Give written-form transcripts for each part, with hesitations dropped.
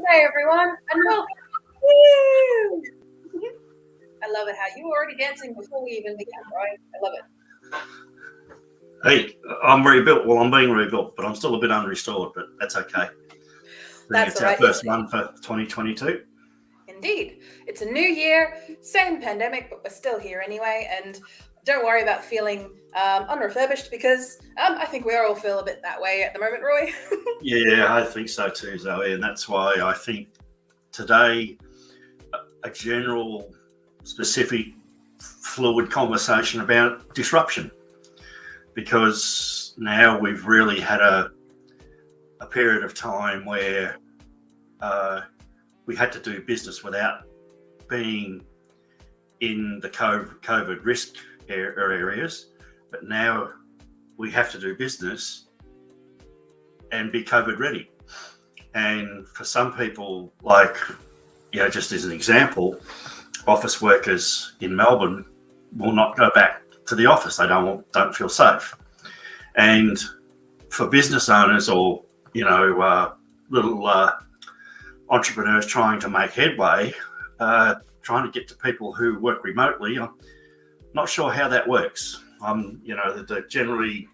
G'day everyone, and welcome. Woo! I love it how you were already dancing before we even began, right? I love it. Hey, I'm rebuilt. Well, I'm being rebuilt, but I'm still a bit unrestored, but that's okay. That's it's all our right. first one for 2022. Indeed. It's a new year, same pandemic, but we're still here anyway, and don't worry about feeling unrefurbished because I think we all feel a bit that way at the moment, Roy. Yeah, I think so too, Zoe, and that's why I think today a general, specific, fluid conversation about disruption, because now we've really had a period of time where we had to do business without being in the COVID risk areas, but now we have to do business and be COVID ready. And for some people, like, just as an example, office workers in Melbourne will not go back to the office. They don't feel safe. And for business owners or, little entrepreneurs trying to make headway, trying to get to people who work remotely, I'm not sure how that works. Generally,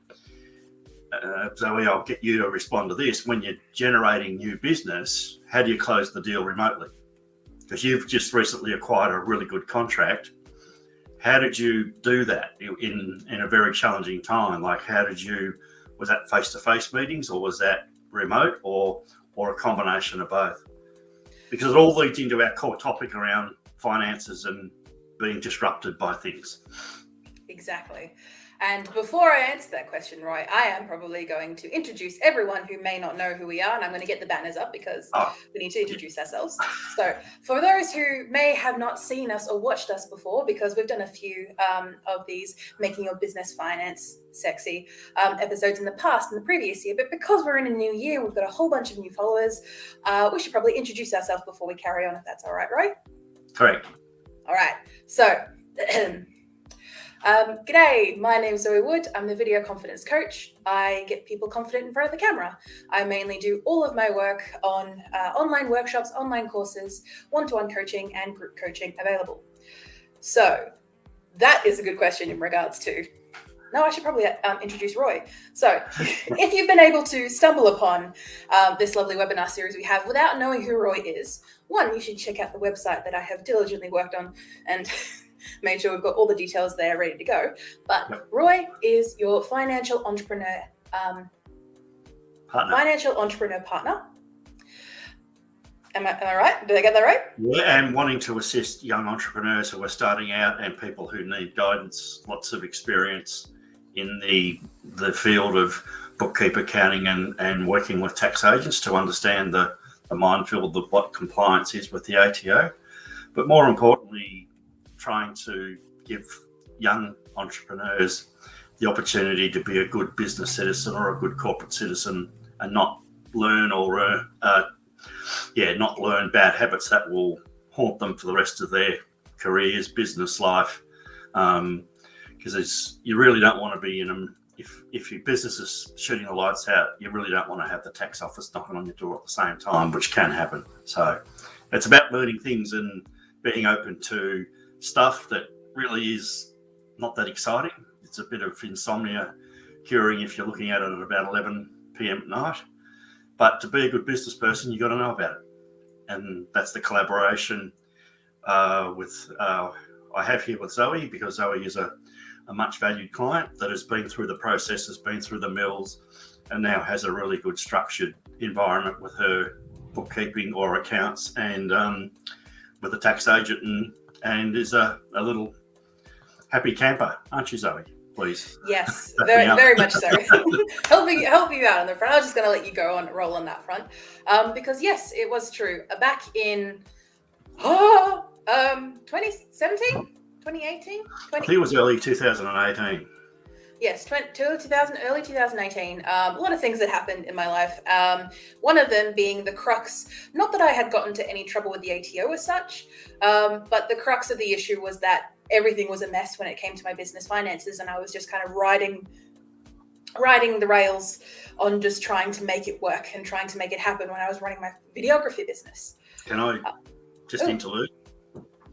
Zoe, I'll get you to respond to this. When you're generating new business, how do you close the deal remotely? Because you've just recently acquired a really good contract. How did you do that in a very challenging time? Like, was that face-to-face meetings, or was that remote, or a combination of both? Because it all leads into our core topic around finances and being disrupted by things. Exactly. And before I answer that question, Roy, I am probably going to introduce everyone who may not know who we are, and I'm going to get the banners up because we need to introduce ourselves. So for those who may have not seen us or watched us before, because we've done a few of these Making Your Business Finance Sexy episodes in the past, in the previous year, but because we're in a new year, we've got a whole bunch of new followers. We should probably introduce ourselves before we carry on, if that's all right, Roy? Correct. All right. So... G'day, my name's Zoë Wood. I'm the video confidence coach. I get people confident in front of the camera. I mainly do all of my work on online workshops, online courses, one-to-one coaching and group coaching available. So that is a good question in regards to... No, I should probably introduce Roy. So if you've been able to stumble upon this lovely webinar series we have without knowing who Roy is, one, you should check out the website that I have diligently worked on and made sure we've got all the details there ready to go. But Roy is your financial entrepreneur partner. Am I right? Did I get that right? Yeah, and wanting to assist young entrepreneurs who are starting out and people who need guidance, lots of experience in the field of bookkeeper, accounting, and working with tax agents to understand the minefield of what compliance is with the ATO. But more importantly, trying to give young entrepreneurs the opportunity to be a good business citizen or a good corporate citizen and not learn bad habits that will haunt them for the rest of their careers, business life. Because you really don't want to be in them. If your business is shooting the lights out, you really don't want to have the tax office knocking on your door at the same time, which can happen. So it's about learning things and being open to stuff that really is not that exciting. It's a bit of insomnia curing if you're looking at it at about 11 p.m. at night. But to be a good business person, you got to know about it. And that's the collaboration I have here with Zoe, because Zoe is a much valued client that has been through the process, has been through the mills, and now has a really good structured environment with her bookkeeping or accounts and with a tax agent and is a little happy camper, aren't you, Zoe? Please. Yes, very much so. help you out on the front. I was just going to let you roll on that front, because yes, it was true. Back in 2017, 2018, I think it was early 2018. Yes, early 2018. A lot of things that happened in my life. One of them being the crux, not that I had gotten into any trouble with the ATO as such, but the crux of the issue was that everything was a mess when it came to my business finances, and I was just kind of riding riding the rails on just trying to make it work and trying to make it happen when I was running my videography business. Can I just interlude?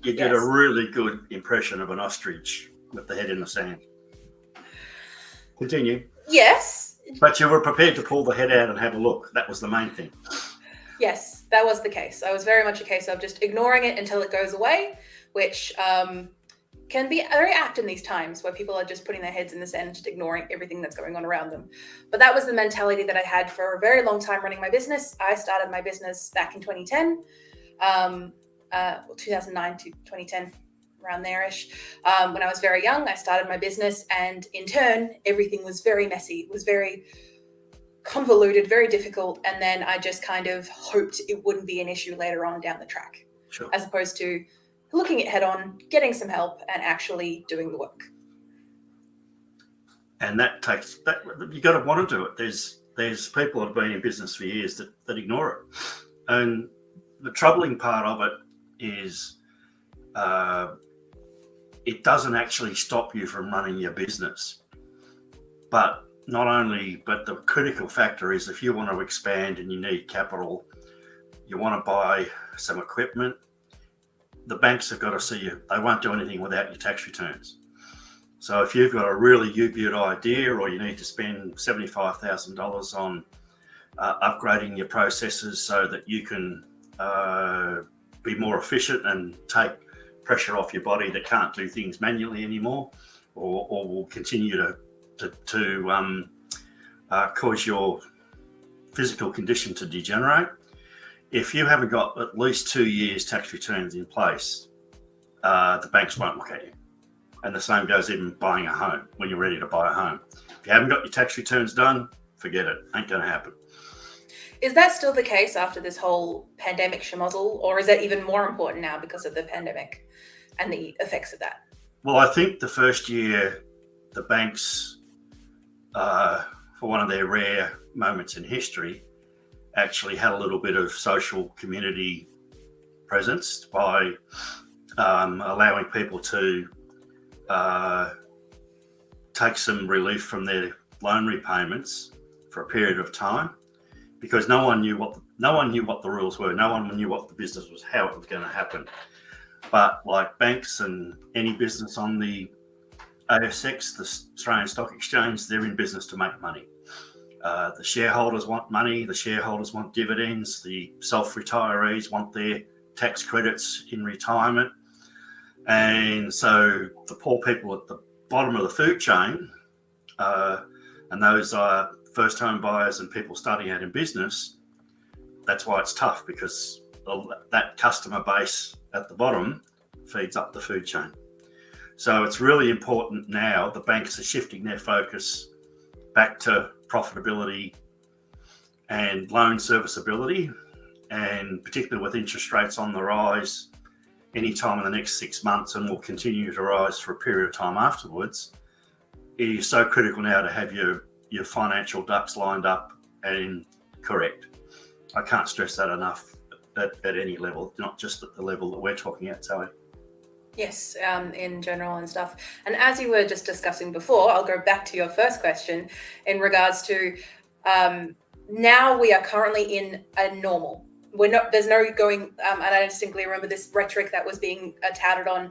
You did Yes. a really good impression of an ostrich with the head in the sand. Continue. Yes. But you were prepared to pull the head out and have a look. That was the main thing. Yes, that was the case. I was very much a case of just ignoring it until it goes away, which can be very apt in these times where people are just putting their heads in the sand and just ignoring everything that's going on around them. But that was the mentality that I had for a very long time running my business. I started my business back in 2010, 2009 to 2010, around there-ish. When I was very young, I started my business, and in turn, everything was very messy. It was very convoluted, very difficult, and then I just kind of hoped it wouldn't be an issue later on down the track, Sure. as opposed to looking at head on, getting some help, and actually doing the work. And that takes that you got to want to do it. There's people that have been in business for years that ignore it, and the troubling part of it is it doesn't actually stop you from running your business, but the critical factor is if you want to expand and you need capital, you want to buy some equipment, the banks have got to see you. They won't do anything without your tax returns. So if you've got a really UBUT idea, or you need to spend $75,000 on upgrading your processes so that you can be more efficient and take pressure off your body that can't do things manually anymore, or will continue to cause your physical condition to degenerate. If you haven't got at least 2 years tax returns in place, the banks won't look at you. And the same goes even buying a home, when you're ready to buy a home. If you haven't got your tax returns done, forget it. Ain't going to happen. Is that still the case after this whole pandemic schmozzle, or is that even more important now because of the pandemic and the effects of that? Well, I think the first year, the banks, for one of their rare moments in history, actually had a little bit of social community presence by allowing people to take some relief from their loan repayments for a period of time, because no one knew what the rules were. No one knew what the business was, how it was going to happen. But like banks and any business on the ASX, the Australian Stock Exchange, they're in business to make money. The shareholders want money. The shareholders want dividends. The self-retirees want their tax credits in retirement. And so the poor people at the bottom of the food chain, and those are first home buyers and people starting out in business, that's why it's tough, because that customer base at the bottom feeds up the food chain. So it's really important now. The banks are shifting their focus back to profitability and loan serviceability, and particularly with interest rates on the rise anytime in the next 6 months, and will continue to rise for a period of time afterwards, it is so critical now to have your financial ducks lined up and correct. I can't stress that enough at any level, not just at the level that we're talking at, Zoe. Yes, in general and stuff. And as you were just discussing before, I'll go back to your first question in regards to now we are currently in a normal. There's no going, and I distinctly remember this rhetoric that was being touted on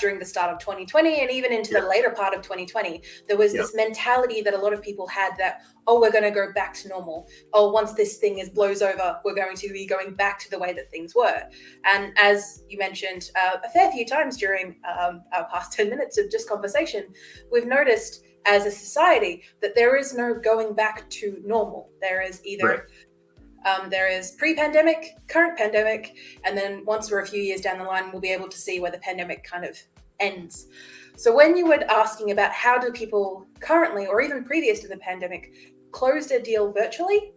during the start of 2020 and even into the later part of 2020. There was this mentality that a lot of people had that, oh, we're going to go back to normal. Oh, once this thing blows over, we're going to be going back to the way that things were. And as you mentioned a fair few times during our past 10 minutes of just conversation, we've noticed as a society that there is no going back to normal. There is either there is pre-pandemic, current pandemic, and then once we're a few years down the line, we'll be able to see where the pandemic kind of ends. So when you were asking about how do people currently, or even previous to the pandemic, close a deal virtually,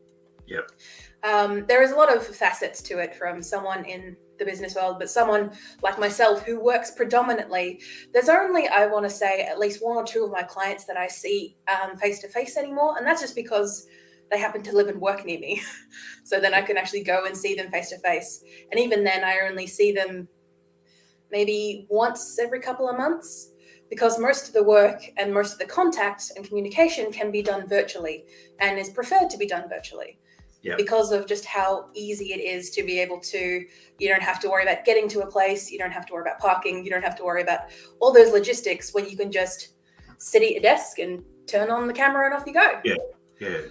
there is a lot of facets to it from someone in the business world, but someone like myself who works predominantly, there's only, I want to say, at least one or two of my clients that I see face-to-face anymore, and that's just because they happen to live and work near me. So then I can actually go and see them face to face. And even then I only see them maybe once every couple of months. because most of the work and most of the contact and communication can be done virtually and is preferred to be done virtually. Yeah. Because of just how easy it is to be able to, you don't have to worry about getting to a place, you don't have to worry about parking, you don't have to worry about all those logistics when you can just sit at your desk and turn on the camera and off you go. Yeah,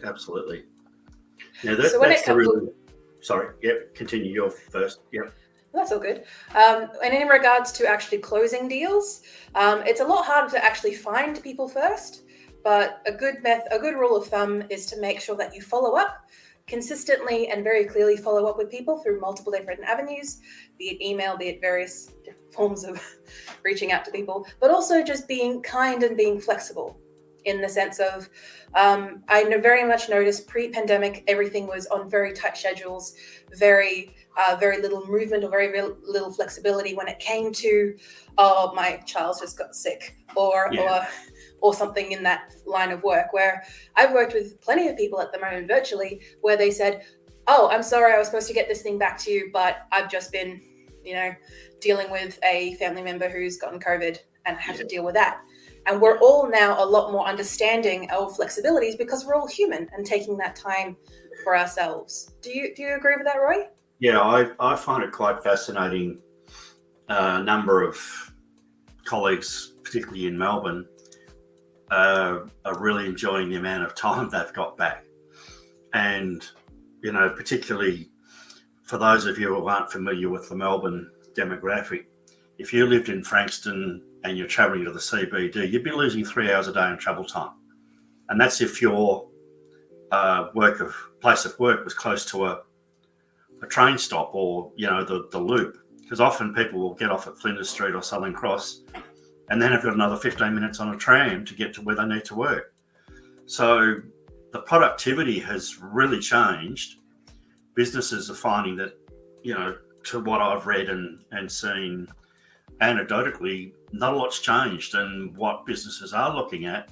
absolutely. Yeah, So when that's it comes sorry, continue your first. Yep. That's all good. And in regards to actually closing deals, it's a lot harder to actually find people first, but a good rule of thumb is to make sure that you follow up consistently and very clearly follow up with people through multiple different avenues, be it email, be it various different forms of reaching out to people, but also just being kind and being flexible in the sense of, I very much noticed pre-pandemic, everything was on very tight schedules, very little movement or very little flexibility when it came to, oh, my child just got sick or something in that line of work, where I've worked with plenty of people at the moment virtually where they said, oh, I'm sorry, I was supposed to get this thing back to you, but I've just been, dealing with a family member who's gotten COVID and I have to deal with that. And we're all now a lot more understanding of flexibilities because we're all human and taking that time for ourselves. Do you agree with that, Roy? Yeah, I find it quite fascinating. A number of colleagues, particularly in Melbourne, are really enjoying the amount of time they've got back. And, particularly for those of you who aren't familiar with the Melbourne demographic, if you lived in Frankston and you're travelling to the CBD, you'd be losing 3 hours a day in travel time. And that's if your place of work was close to a train stop or, the loop. Because often people will get off at Flinders Street or Southern Cross and then have got another 15 minutes on a tram to get to where they need to work. So the productivity has really changed. Businesses are finding that, to what I've read and seen anecdotally, not a lot's changed. And what businesses are looking at,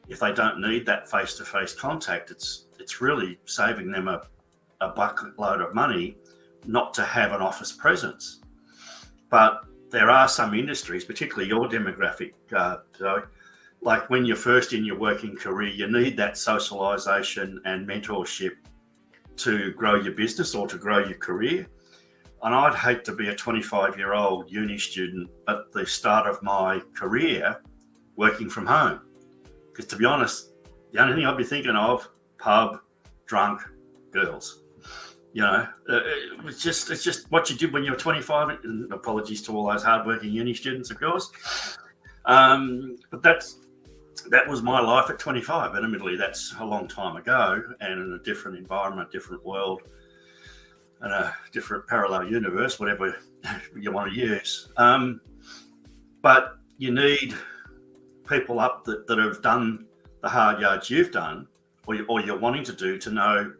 if they don't need that face-to-face contact, it's really saving them a bucket-load of money not to have an office presence. But there are some industries, particularly your demographic, like when you're first in your working career, you need that socialisation and mentorship to grow your business or to grow your career. And I'd hate to be a 25-year-old uni student at the start of my career working from home. Because to be honest, the only thing I'd be thinking of, pub, drunk, girls. It's just what you did when you were 25. And apologies to all those hardworking uni students, of course. But that was my life at 25. And admittedly, that's a long time ago and in a different environment, different world, and a different parallel universe, whatever you want to use. But you need people up that have done the hard yards you've done or you're wanting to do to know.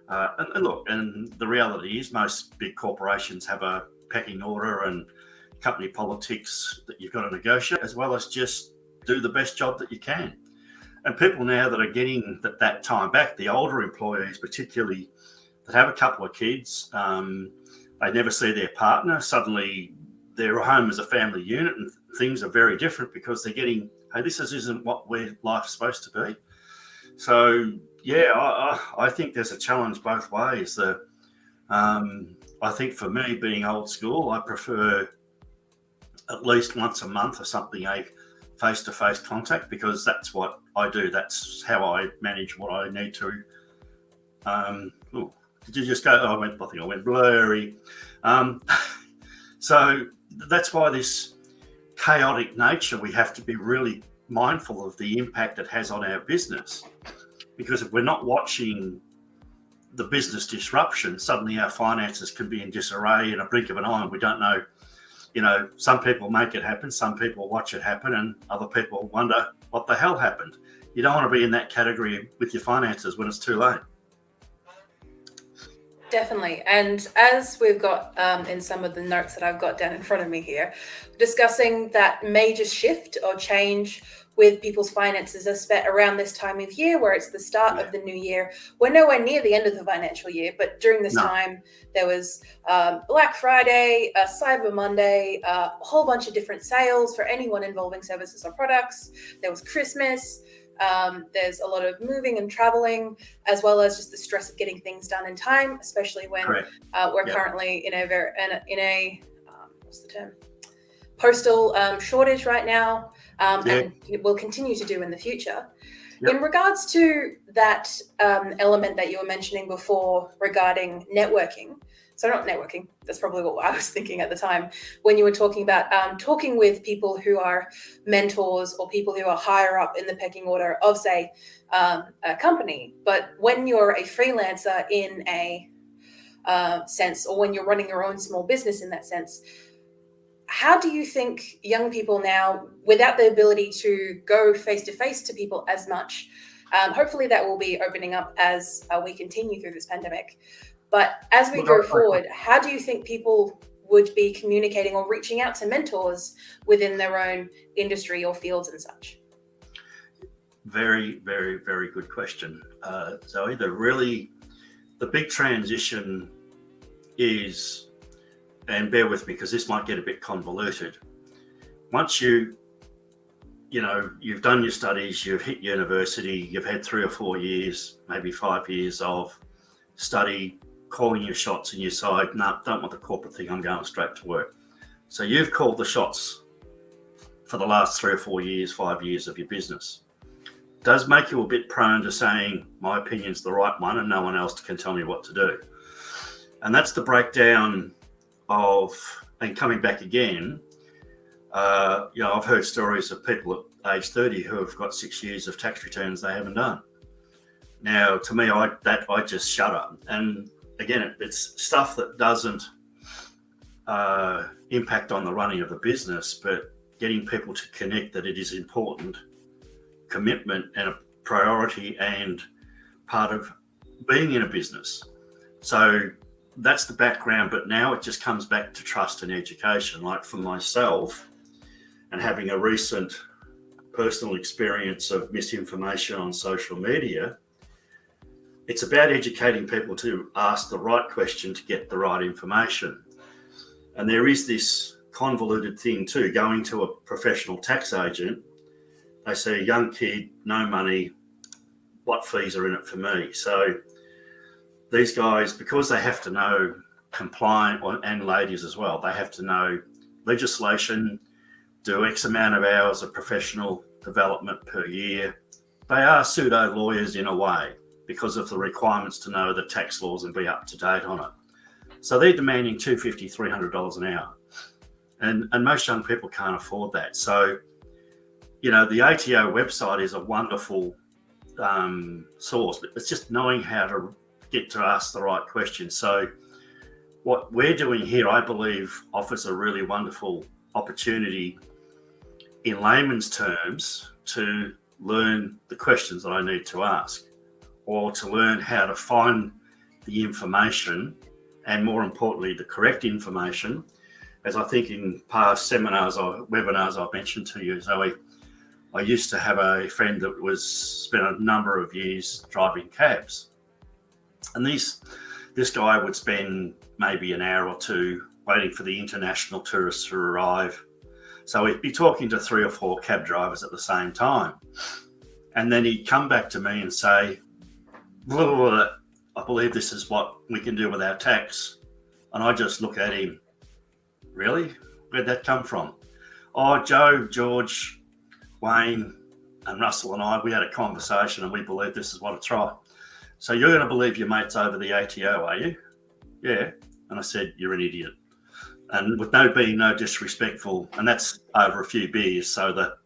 And look, and the reality is most big corporations have a pecking order and company politics that you've got to negotiate, as well as just do the best job that you can. And people now that are getting that time back, the older employees particularly, that have a couple of kids, they never see their partner. Suddenly they're home as a family unit and things are very different because they're getting, hey, this isn't what life's supposed to be. So, yeah, I think there's a challenge both ways. I think for me, being old school, I prefer at least once a month or something, a face-to-face contact, because that's what I do. That's how I manage what I need to. Did you just go? I think I went blurry. So that's why this chaotic nature, we have to be really mindful of the impact it has on our business. Because if we're not watching the business disruption, suddenly our finances can be in disarray in a blink of an eye and we don't know. Some people make it happen, some people watch it happen, and other people wonder what the hell happened. You don't want to be in that category with your finances when it's too late. Definitely. And as we've got in some of the notes that I've got down in front of me here, discussing that major shift or change with people's finances around this time of year, where it's the start of the new year. We're nowhere near the end of the financial year, but during this time, there was Black Friday, Cyber Monday, a whole bunch of different sales for anyone involving services or products. There was Christmas. There's a lot of moving and traveling, as well as just the stress of getting things done in time, especially when we're currently in a what's the term? Postal shortage right now, and will continue to do in the future. In regards to that element that you were mentioning before regarding networking, so not networking, that's probably what I was thinking at the time, when you were talking about talking with people who are mentors or people who are higher up in the pecking order of, say, a company. But when you're a freelancer in a sense, or when you're running your own small business in that sense, how do you think young people now, without the ability to go face-to-face to people as much, hopefully that will be opening up as we continue through this pandemic, but as we go forward, how do you think people would be communicating or reaching out to mentors within their own industry or fields and such? Very, very, very good question, Zoe. The big transition is, and bear with me because this might get a bit convoluted. Once you've done your studies, you've hit university, you've had 3 or 4 years, maybe 5 years of study, calling your shots, and you decide, no, don't want the corporate thing, I'm going straight to work. So you've called the shots for the last 3 or 4 years, 5 years of your business. It does make you a bit prone to saying, my opinion's the right one and no one else can tell me what to do. And that's the breakdown of, and coming back again, I've heard stories of people at age 30 who have got 6 years of tax returns they haven't done. Now, to me, I just shut up. And again, it's stuff that doesn't impact on the running of the business, but getting people to connect that it is important, commitment and a priority and part of being in a business. So that's the background, but now it just comes back to trust and education. Like for myself, and having a recent personal experience of misinformation on social media, it's about educating people to ask the right question to get the right information. And there is this convoluted thing too, going to a professional tax agent, they say, young kid, no money, what fees are in it for me? So these guys, because they have to know compliant, and ladies as well, they have to know legislation, do X amount of hours of professional development per year. They are pseudo lawyers in a way because of the requirements to know the tax laws and be up to date on it. So they're demanding $250, $300 an hour. And most young people can't afford that. So, the ATO website is a wonderful source, but it's just knowing how to get to ask the right questions. So what we're doing here, I believe, offers a really wonderful opportunity in layman's terms to learn the questions that I need to ask, or to learn how to find the information, and more importantly, the correct information. As I think in past seminars or webinars I've mentioned to you, Zoe, I used to have a friend that spent a number of years driving cabs. And this guy would spend maybe an hour or two waiting for the international tourists to arrive. So he'd be talking to 3 or 4 cab drivers at the same time. And then he'd come back to me and say, blah, blah, blah, I believe this is what we can do with our tax. And I just look at him, really? Where'd that come from? Oh, Joe, George, Wayne and Russell and I, we had a conversation and we believe this is what it's right. So you're going to believe your mates over the ATO, are you? Yeah. And I said, you're an idiot. And with no disrespectful, and that's over a few beers, so the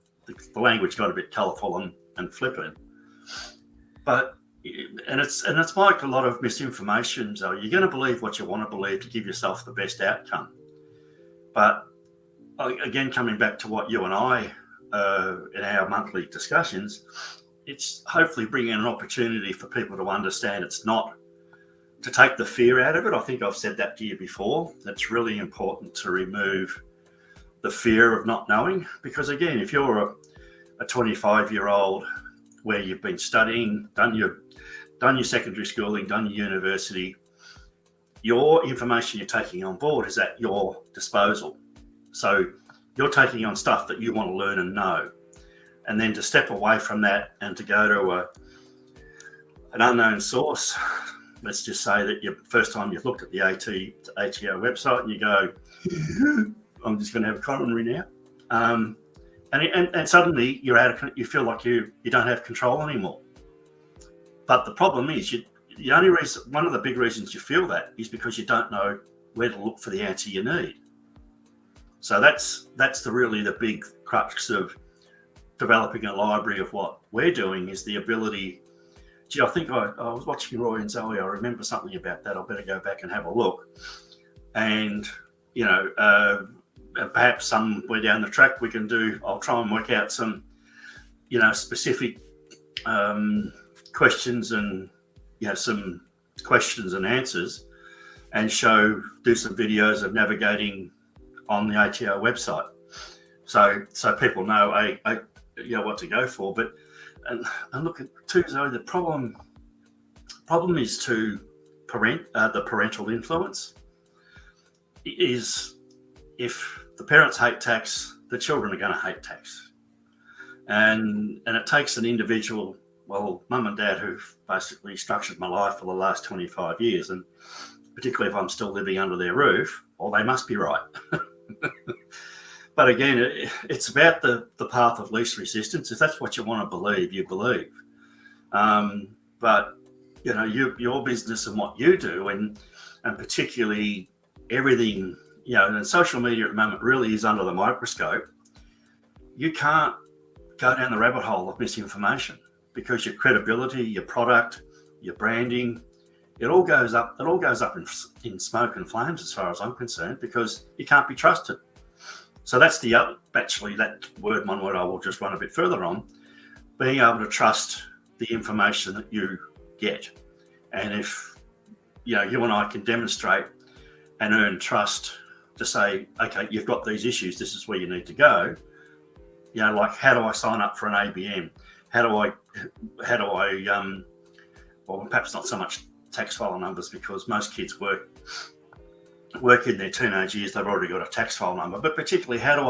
language got a bit colourful and flippant. But and it's like a lot of misinformation. So you're going to believe what you want to believe to give yourself the best outcome. But again, coming back to what you and I in our monthly discussions, it's hopefully bringing an opportunity for people to understand it's not to take the fear out of it. I think I've said that to you before. It's really important to remove the fear of not knowing, because again, if you're a 25-year-old where you've been studying, done your secondary schooling, done your university, your information you're taking on board is at your disposal. So you're taking on stuff that you want to learn and know. And then to step away from that and to go to an unknown source, let's just say that your first time you've looked at the ATO website and you go, I'm just going to have a coronary now. And suddenly you feel like you don't have control anymore. But the problem is one of the big reasons you feel that is because you don't know where to look for the answer you need. So that's really the big crux of developing a library of what we're doing, is the ability. Gee, I think I was watching Roy and Zoe. I remember something about that. I better go back and have a look. And, perhaps somewhere down the track I'll try and work out some, specific questions and, some questions and answers, and do some videos of navigating on the ATO website. So people know what to go for. But and look at too, Zoe, the problem is the parental influence is, if the parents hate tax, the children are going to hate tax. And it takes an individual, well, mum and dad, who've basically structured my life for the last 25 years, and particularly if I'm still living under their roof, well, they must be right. But again, it's about the path of least resistance. If that's what you want to believe, you believe. But, your business and what you do, and particularly everything, and social media at the moment really is under the microscope. You can't go down the rabbit hole of misinformation, because your credibility, your product, your branding, it all goes up in smoke and flames as far as I'm concerned, because you can't be trusted. So that's that one word I will just run a bit further on, being able to trust the information that you get. And if, you and I can demonstrate and earn trust to say, okay, you've got these issues, this is where you need to go. Like, how do I sign up for an ABM? How do I, well, perhaps not so much tax file numbers, because most kids work in their teenage years, they've already got a tax file number. But particularly, how do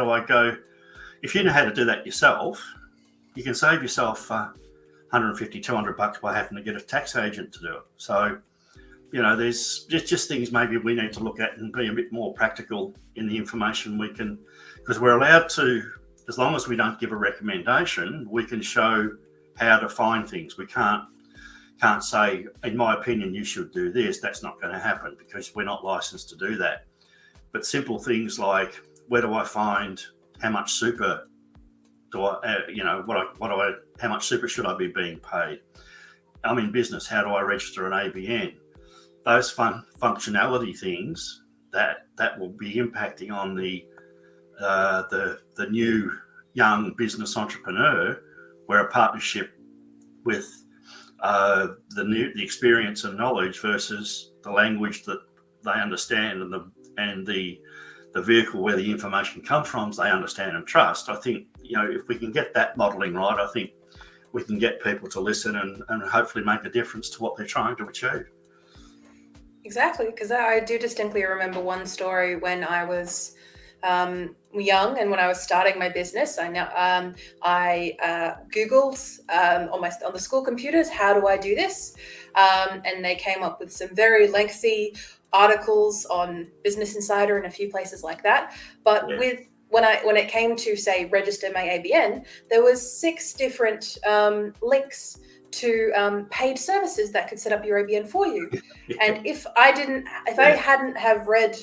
I go? If you know how to do that yourself, you can save yourself $150, $200 by having to get a tax agent to do it. So, there's just things maybe we need to look at and be a bit more practical in the information we can, because we're allowed to, as long as we don't give a recommendation, we can show how to find things. We can't say, in my opinion, you should do this. That's not going to happen, because we're not licensed to do that. But simple things like, where do I find how much super do I, how much super should I be being paid? I'm in business. How do I register an ABN? Those functionality things that will be impacting on the new young business entrepreneur, where a partnership with the experience and knowledge versus the language that they understand, and the vehicle where the information comes from, they understand and trust. I think, if we can get that modelling right, I think we can get people to listen and hopefully make a difference to what they're trying to achieve. Exactly, because I do distinctly remember one story when I was young, and when I was starting my business, I Googled on the school computers, how do I do this? And they came up with some very lengthy articles on Business Insider and a few places like that. But when it came to, say, register my ABN, there was 6 different links to paid services that could set up your ABN for you. And if I hadn't have read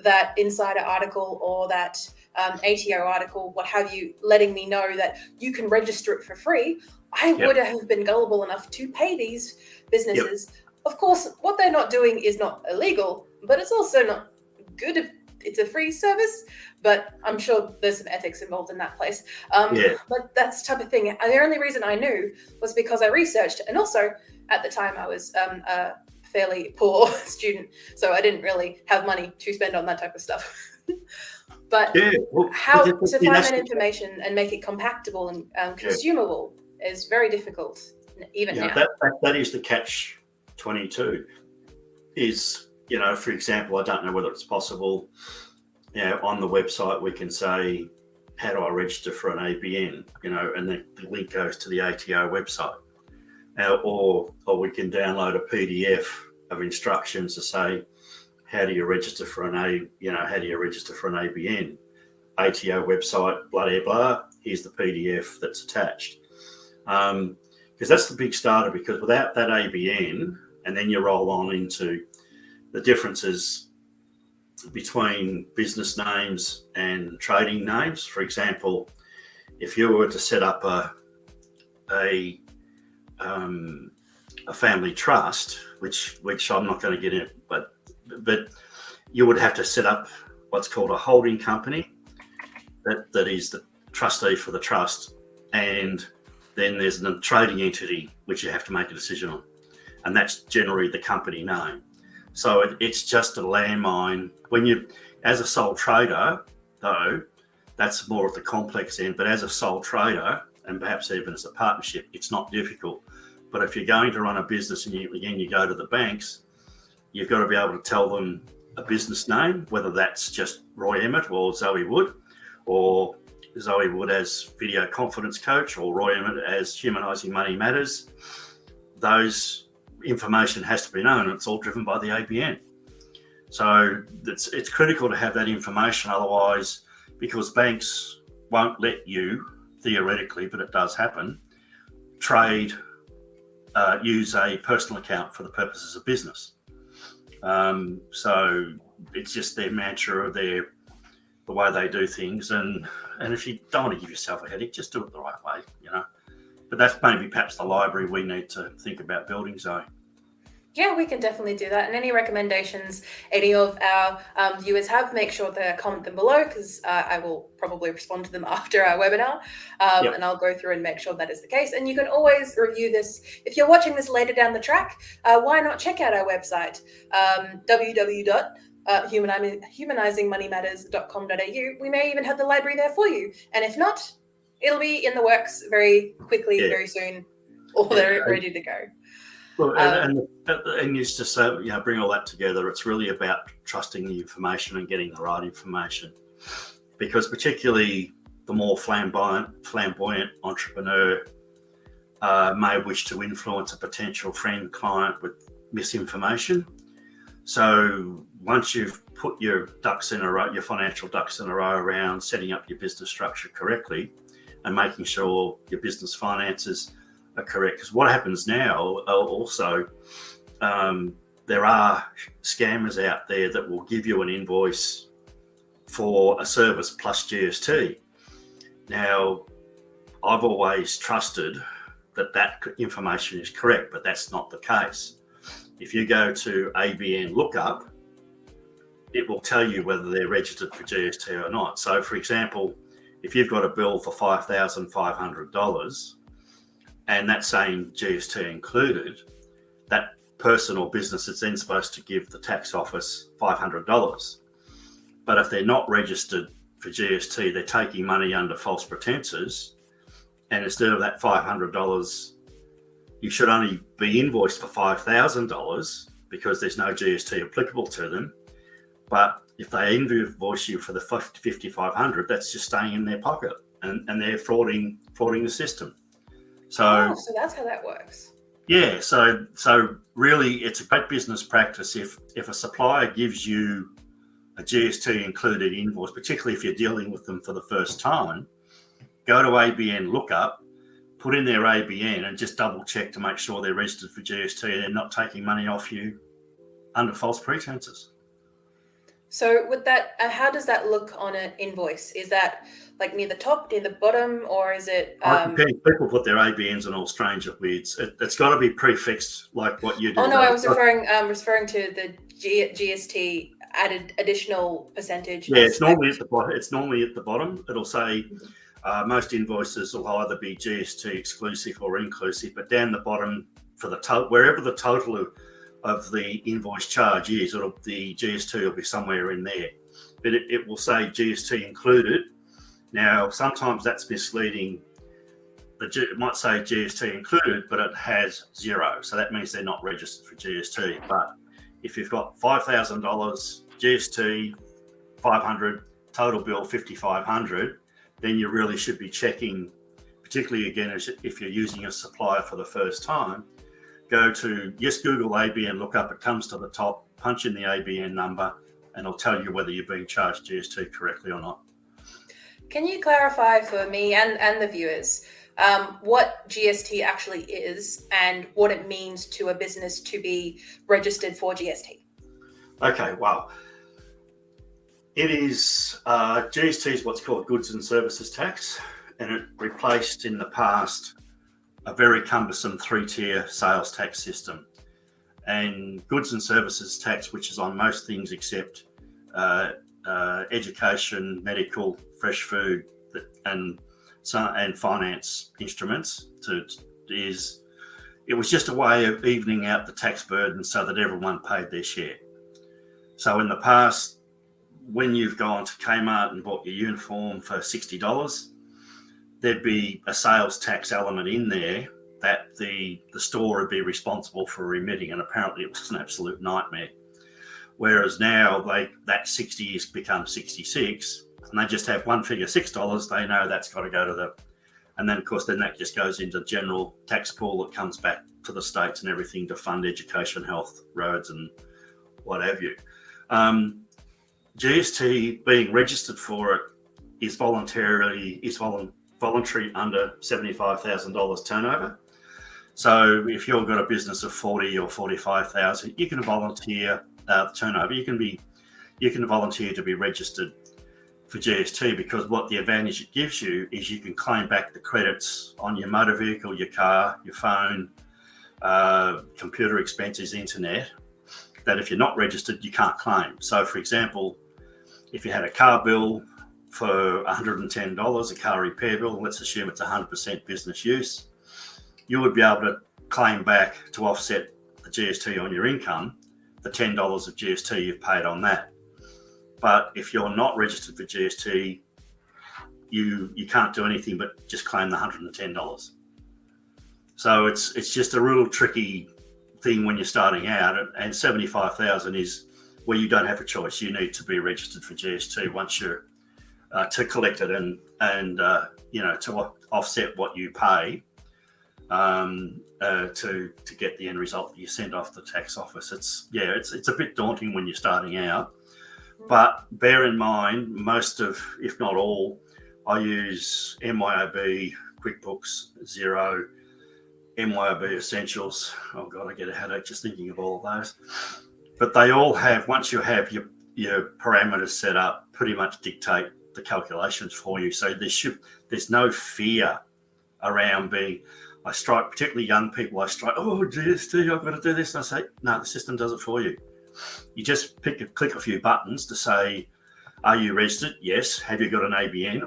that Insider article or that ATO article, what have you, letting me know that you can register it for free, I would have been gullible enough to pay these businesses. Of course, what they're not doing is not illegal, but it's also not good if it's a free service. But I'm sure there's some ethics involved in that place. But that's the type of thing. And the only reason I knew was because I researched, and also at the time I was fairly poor student, so I didn't really have money to spend on that type of stuff. But how to find that information and make it compactable and consumable is very difficult, even now. That is the catch-22. Is, for example, I don't know whether it's possible. On the website we can say, how do I register for an ABN? And the link goes to the ATO website. Or we can download a PDF of instructions to say, how do you register for an ABN? ATO website, blah, blah, blah. Here's the PDF that's attached. Because that's the big starter, because without that ABN, and then you roll on into the differences between business names and trading names. For example, if you were to set up a family trust, which I'm not going to get in, but you would have to set up what's called a holding company that is the trustee for the trust, and then there's a trading entity which you have to make a decision on, and that's generally the company name. So it's just a landmine. When you, as a sole trader, though, that's more at the complex end, but as a sole trader, and perhaps even as a partnership, it's not difficult. But if you're going to run a business and you go to the banks, you've got to be able to tell them a business name, whether that's just Roy Emmett or Zoë Wood, or Zoë Wood as video confidence coach, or Roy Emmett as Humanising Money Matters. Those information has to be known, and it's all driven by the ABN. So it's critical to have that information, otherwise, because banks won't let you, theoretically, but it does happen, use a personal account for the purposes of business. So it's just their mantra of the way they do things, and if you don't want to give yourself a headache, just do it the right way, But that's maybe perhaps the library we need to think about building, Zoe. Yeah, we can definitely do that. And any recommendations any of our viewers have, make sure to comment them below, because I will probably respond to them after our webinar. And I'll go through and make sure that is the case. And you can always review this. If you're watching this later down the track, why not check out our website, www.humanizingmoneymatters.com.au. We may even have the library there for you. And if not, it'll be in the works very quickly, very soon, or they're ready to go. Well, and just to say, bring all that together, it's really about trusting the information and getting the right information, because particularly the more flamboyant entrepreneur may wish to influence a potential friend, client with misinformation. So once you've put your ducks in a row, your financial ducks in a row around setting up your business structure correctly and making sure your business finances are correct, because what happens now also, there are scammers out there that will give you an invoice for a service plus GST. Now, I've always trusted that information is correct, but that's not the case. If you go to ABN lookup, it will tell you whether they're registered for GST or not. So, for example, if you've got a bill for $5,500 and that's saying GST included, that person or business is then supposed to give the tax office $500. But if they're not registered for GST, they're taking money under false pretenses, and instead of that $500, you should only be invoiced for $5,000 because there's no GST applicable to them. But if they invoice you for the $5,500, that's just staying in their pocket, and they're frauding the system. So that's how that works. Yeah, so really, it's a great business practice if a supplier gives you a GST included invoice, particularly if you're dealing with them for the first time, go to ABN lookup, put in their ABN, and just double check to make sure they're registered for GST and they're not taking money off you under false pretenses. So with that, how does that look on an invoice? Is that like near the top, near the bottom, or is it? People put their ABNs on all strange and weird. It's got to be prefixed like what you do. Oh no, I was referring to the GST added additional percentage. Yeah, it's normally at the bottom. It's normally at the bottom. It'll say most invoices will either be GST exclusive or inclusive, but down the bottom for the total, wherever the total of the invoice charge is, the GST will be somewhere in there, but it will say GST included. Now, sometimes that's misleading. It might say GST included, but it has 0. So that means they're not registered for GST. But if you've got $5,000, GST, $500, total bill $5,500, then you really should be checking, particularly again, if you're using a supplier for the first time, go to, Google ABN, look up, it comes to the top, punch in the ABN number, and it'll tell you whether you're being charged GST correctly or not. Can you clarify for me and the viewers what GST actually is and what it means to a business to be registered for GST? Okay, well, it is, GST is what's called goods and services tax, and it replaced in the past a very cumbersome 3-tier sales tax system. And goods and services tax, which is on most things except education, medical, fresh food, and finance instruments, it was just a way of evening out the tax burden so that everyone paid their share. So in the past, when you've gone to Kmart and bought your uniform for $60, there'd be a sales tax element in there that the store would be responsible for remitting, and apparently it was an absolute nightmare. Whereas now that 60 has become 66, and they just have one figure, $6. They know that's got to go to and then of course then that just goes into general tax pool that comes back to the states and everything to fund education, health, roads, and what have you. GST being registered for it is voluntary under $75,000 turnover. So if you've got a business of 40 or 45,000, you can volunteer turnover. You can volunteer to be registered for GST, because what the advantage it gives you is you can claim back the credits on your motor vehicle, your car, your phone, computer expenses, internet, that if you're not registered, you can't claim. So for example, if you had a car bill for $110, a car repair bill, let's assume it's 100% business use, you would be able to claim back to offset the GST on your income, the $10 of GST you've paid on that. But if you're not registered for GST, you can't do anything but just claim the $110. So it's just a real tricky thing when you're starting out, and 75,000 is where you don't have a choice. You need to be registered for GST once you're to collect it and to offset what you pay to get the end result that you send off the tax office. It's a bit daunting when you're starting out, but bear in mind, most of, if not all, I use MYOB, QuickBooks, Xero, MYOB Essentials. Oh God, I get a headache just thinking of all of those. But they all have, once you have your parameters set up, pretty much dictate the calculations for you. So there's no fear around I strike, particularly young people, oh, GST, I've got to do this. And I say, no, the system does it for you. You just click a few buttons to say, are you registered? Yes. Have you got an ABN?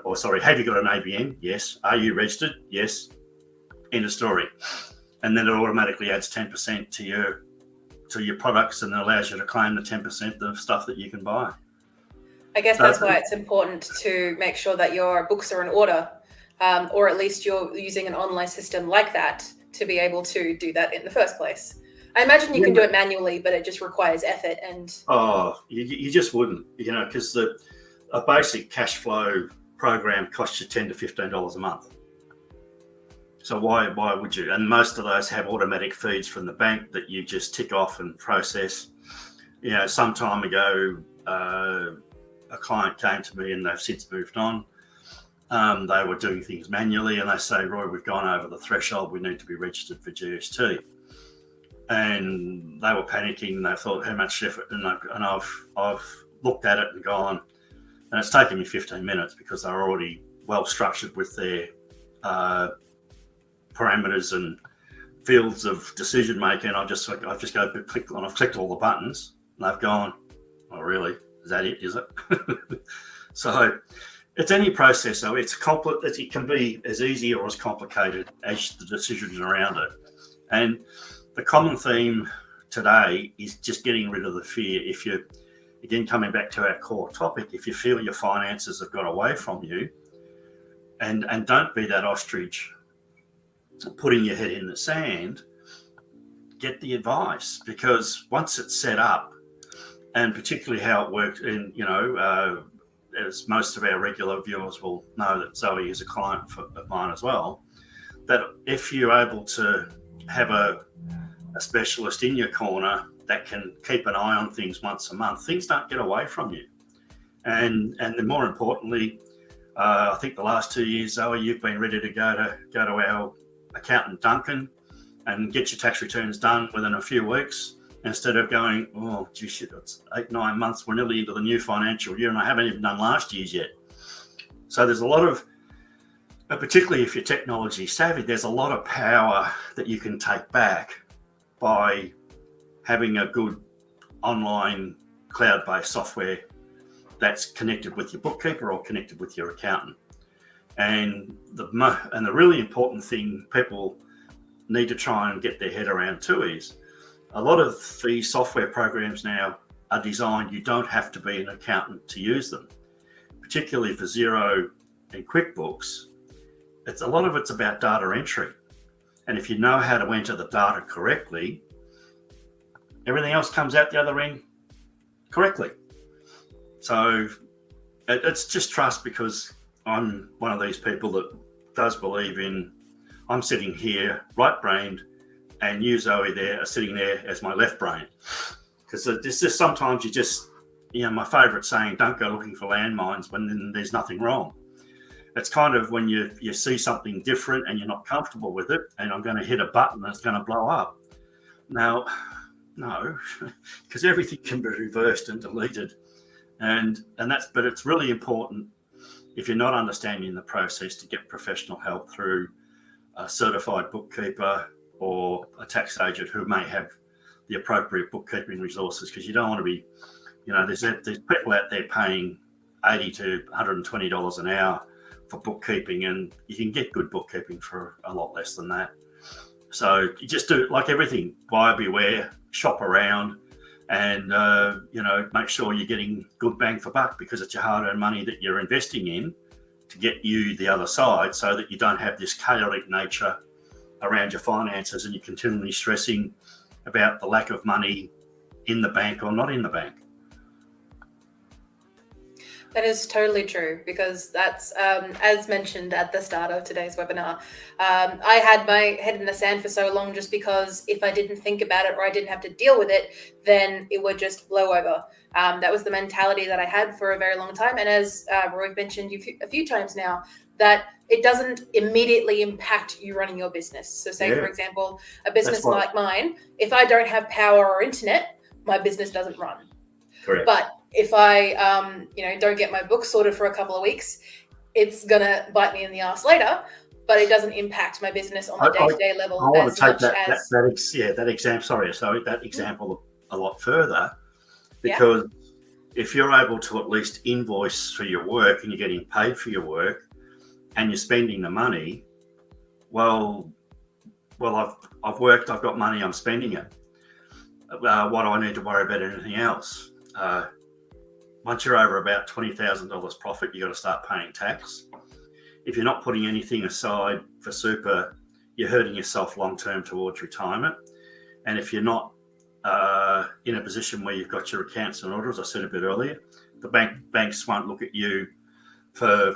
Have you got an ABN? Yes. Are you registered? Yes. End of story. And then it automatically adds 10% to your products and allows you to claim the 10% of stuff that you can buy. I guess that's why it's important to make sure that your books are in order, or at least you're using an online system like that to be able to do that in the first place. I imagine you can do it manually, but it just requires effort and... Oh, you just wouldn't, because a basic cash flow program costs you $10 to $15 a month. So why would you? And most of those have automatic feeds from the bank that you just tick off and process. Some time ago, a client came to me and they've since moved on. They were doing things manually and they say, Roy, we've gone over the threshold. We need to be registered for GST. And they were panicking. They thought, how much effort? And I've looked at it and gone, and it's taken me 15 minutes because they're already well structured with their parameters and fields of decision making. I've just go click, and I've clicked all the buttons, and they've gone, oh really? Is that it? Is it? So it's any process, though. It's complex. It can be as easy or as complicated as the decisions around it. And the common theme today is just getting rid of the fear. If you, again, coming back to our core topic, if you feel your finances have got away from you, and don't be that ostrich putting your head in the sand, get the advice, because once it's set up, and particularly how it works, and as most of our regular viewers will know that Zoe is a client of mine as well, that if you're able to have a specialist in your corner that can keep an eye on things once a month, things don't get away from you. And then more importantly, I think the last 2 years, Zoe, you've been ready to go to our accountant Duncan and get your tax returns done within a few weeks, instead of going, oh, gee, shit, it's 8-9 months, we're nearly into the new financial year and I haven't even done last year's yet. So there's a lot of, particularly if you're technology savvy, there's a lot of power that you can take back by having a good online cloud-based software that's connected with your bookkeeper or connected with your accountant. And the really important thing people need to try and get their head around too is a lot of these software programs now are designed, you don't have to be an accountant to use them, particularly for Xero and QuickBooks. A lot of it's about data entry. And if you know how to enter the data correctly, everything else comes out the other end correctly. So it's just trust, because I'm one of these people that does believe in, I'm sitting here right-brained, and you, Zoe, there are sitting there as my left brain. Because there's just sometimes my favourite saying, don't go looking for landmines when there's nothing wrong. It's kind of when you see something different and you're not comfortable with it, and I'm going to hit a button and it's going to blow up. Now, no, because everything can be reversed and deleted. But it's really important, if you're not understanding the process, to get professional help through a certified bookkeeper or a tax agent who may have the appropriate bookkeeping resources, because you don't want to be, there's people out there paying $80 to $120 an hour for bookkeeping, and you can get good bookkeeping for a lot less than that. So you just do, like everything, buyer beware, shop around, and make sure you're getting good bang for buck, because it's your hard-earned money that you're investing in to get you the other side, so that you don't have this chaotic nature around your finances and you're continually stressing about the lack of money in the bank or not in the bank. That is totally true, because that's, as mentioned at the start of today's webinar, I had my head in the sand for so long just because if I didn't think about it or I didn't have to deal with it, then it would just blow over. That was the mentality that I had for a very long time. And as Roy mentioned a few times now, that it doesn't immediately impact you running your business. So say, for example, a business like mine, if I don't have power or internet, my business doesn't run. Correct. But if I, don't get my book sorted for a couple of weeks, it's going to bite me in the ass later, but it doesn't impact my business on the day-to-day level. I want to take that example a lot further, because if you're able to at least invoice for your work and you're getting paid for your work and you're spending the money, well, I've worked, I've got money, I'm spending it. What do I need to worry about anything else? Once you're over about $20,000 profit, you've got to start paying tax. If you're not putting anything aside for super, you're hurting yourself long-term towards retirement. And if you're not in a position where you've got your accounts in order, as I said a bit earlier, the banks won't look at you for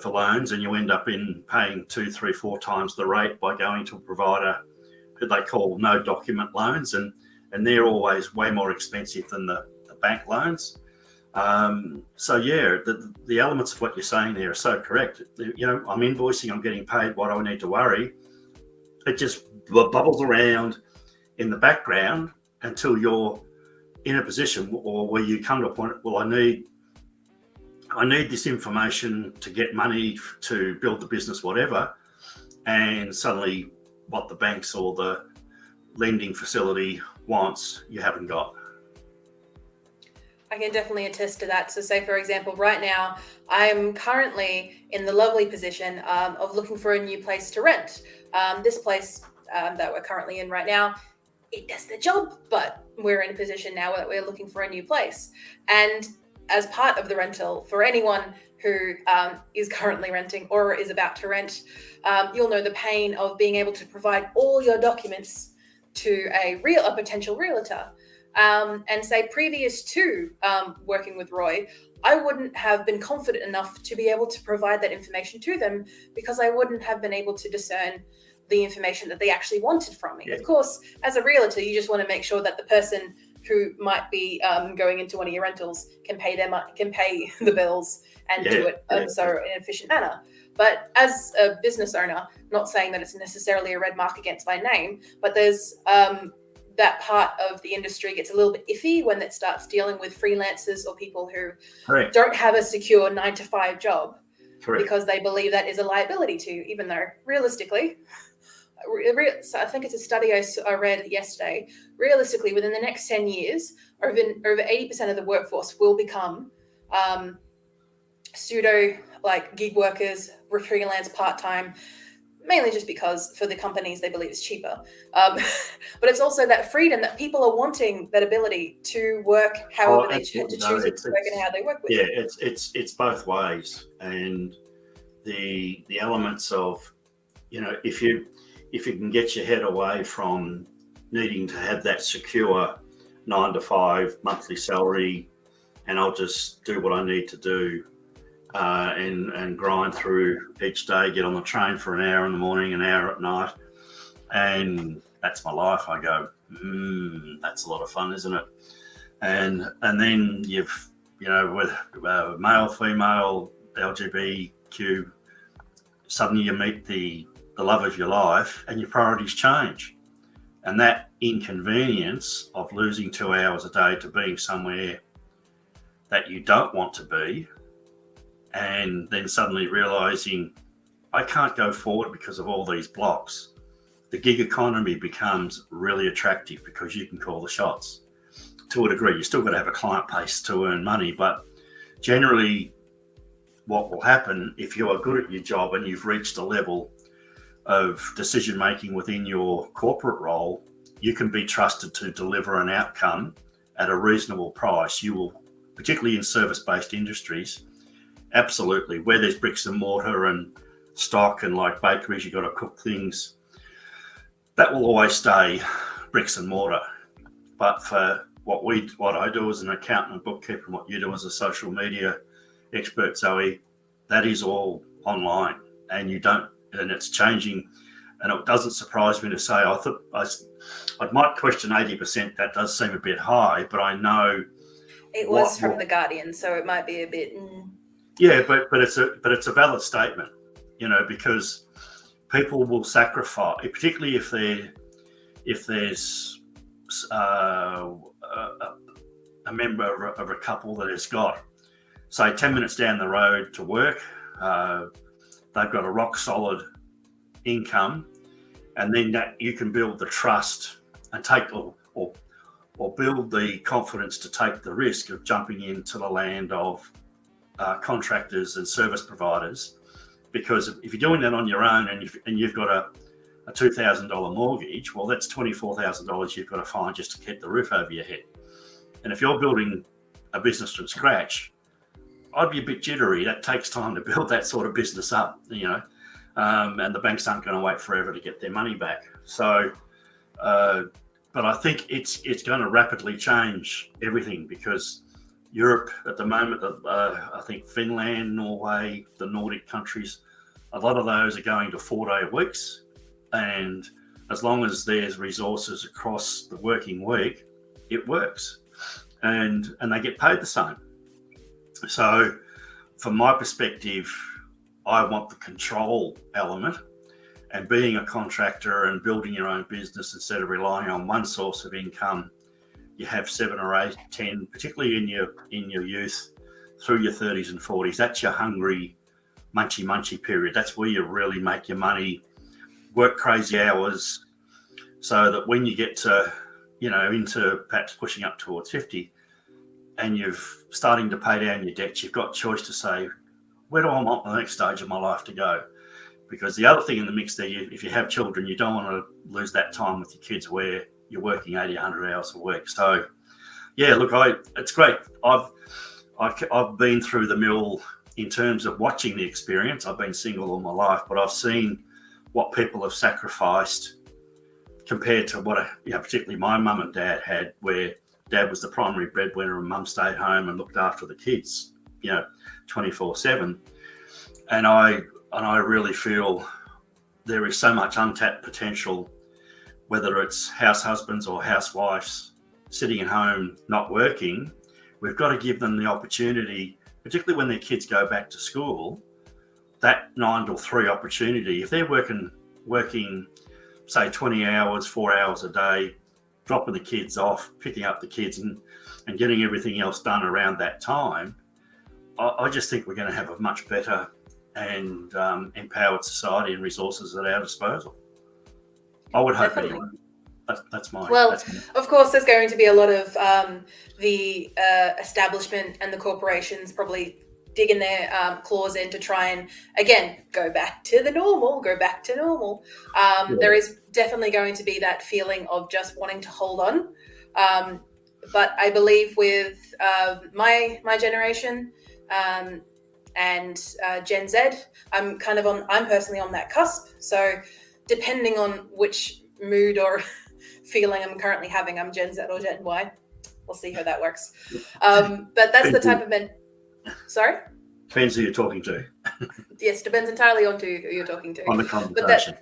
loans, and you end up in paying 2, 3, 4 times the rate by going to a provider who they call no document loans, and they're always way more expensive than the bank loans. The elements of what you're saying there are so correct. I'm invoicing, I'm getting paid, what do I need to worry? It just bubbles around in the background until you're in a position or where you come to a point, well, I need this information to get money to build the business, whatever. And suddenly what the banks or the lending facility wants, you haven't got. I can definitely attest to that. So say, for example, right now, I'm currently in the lovely position of looking for a new place to rent. This place that we're currently in right now it does the job, but we're in a position now that we're looking for a new place. And as part of the rental, for anyone who is currently renting or is about to rent, you'll know the pain of being able to provide all your documents to a potential realtor. And say previous to working with Roy, I wouldn't have been confident enough to be able to provide that information to them, because I wouldn't have been able to discern the information that they actually wanted from me. Yeah. Of course, as a realtor, you just want to make sure that the person who might be going into one of your rentals can pay the bills and do it in an efficient manner. But as a business owner, not saying that it's necessarily a red mark against my name, but there's that part of the industry gets a little bit iffy when it starts dealing with freelancers or people who don't have a secure 9-to-5 job. Correct. Because they believe that is a liability to you, even though realistically, so I think it's a study I read yesterday, realistically within the next 10 years, over 80% of the workforce will become pseudo like gig workers, freelance part-time, mainly just because for the companies they believe it's cheaper. But it's also that freedom that people are wanting, that ability to work however they choose to work and how they work with. Yeah, it's both ways. And the elements of, if you can get your head away from needing to have that secure 9-to-5 monthly salary, and I'll just do what I need to do and grind through each day, get on the train for an hour in the morning, an hour at night, and that's my life. I go, that's a lot of fun, isn't it? And then you've, with male, female, LGBTQ, suddenly you meet the love of your life and your priorities change. And that inconvenience of losing 2 hours a day to being somewhere that you don't want to be, and then suddenly realizing I can't go forward because of all these blocks. The gig economy becomes really attractive because you can call the shots. To a degree, you still got to have a client base to earn money, but generally what will happen if you are good at your job and you've reached a level of decision making within your corporate role, you can be trusted to deliver an outcome at a reasonable price. You will, particularly in service-based industries, absolutely, where there's bricks and mortar and stock and like bakeries, you've got to cook things, that will always stay bricks and mortar. But for what I do as an accountant and bookkeeper, and what you do as a social media expert, Zoe, that is all online, and it's changing. And it doesn't surprise me to say, I might question 80%. That does seem a bit high, but I know it was from The Guardian, so it might be a bit. Yeah, but it's a valid statement, because people will sacrifice, particularly if there's a member of a couple that has got, say, 10 minutes down the road to work. They've got a rock solid income, and then that you can build the trust and take or build the confidence to take the risk of jumping into the land of contractors and service providers. Because if you're doing that on your own and you've got a $2,000 mortgage, well, that's $24,000 you've got to find just to keep the roof over your head. And if you're building a business from scratch, I'd be a bit jittery. That takes time to build that sort of business up, and the banks aren't going to wait forever to get their money back. So, but I think it's going to rapidly change everything, because Europe at the moment, I think Finland, Norway, the Nordic countries, a lot of those are going to 4-day weeks. And as long as there's resources across the working week, it works. And they get paid the same. So from my perspective, I want the control element, and being a contractor and building your own business instead of relying on one source of income. You have 7 or 8, 10, particularly in your youth through your 30s and 40s. That's your hungry, munchy period. That's where you really make your money, work crazy hours, so that when you get to, into perhaps pushing up towards 50, and you're starting to pay down your debts, you've got choice to say, where do I want the next stage of my life to go? Because the other thing in the mix there, if you have children, you don't want to lose that time with your kids where you're working 80, 100 hours a week. So, yeah, look, it's great. I've been through the mill in terms of watching the experience. I've been single all my life, but I've seen what people have sacrificed compared to what, particularly my mum and dad had, where dad was the primary breadwinner and mum stayed home and looked after the kids, 24/7. And I really feel there is so much untapped potential, whether it's house husbands or housewives sitting at home not working. We've got to give them the opportunity, particularly when their kids go back to school, that 9 to 3 opportunity. If they're working, say 20 hours, 4 hours a day, dropping the kids off, picking up the kids and getting everything else done around that time, I just think we're going to have a much better and empowered society and resources at our disposal. I would hope anyway. That's mine. Well, of course, there's going to be a lot of the establishment and the corporations probably digging their claws in to try and, again, go back to normal. There is definitely going to be that feeling of just wanting to hold on. But I believe with my generation and Gen Z, I'm personally on that cusp. So depending on which mood or feeling I'm currently having, I'm Gen Z or Gen Y. We'll see how that works. But that's the type of Sorry? Depends who you're talking to. Yes, depends entirely on who you're talking to. On the conversation.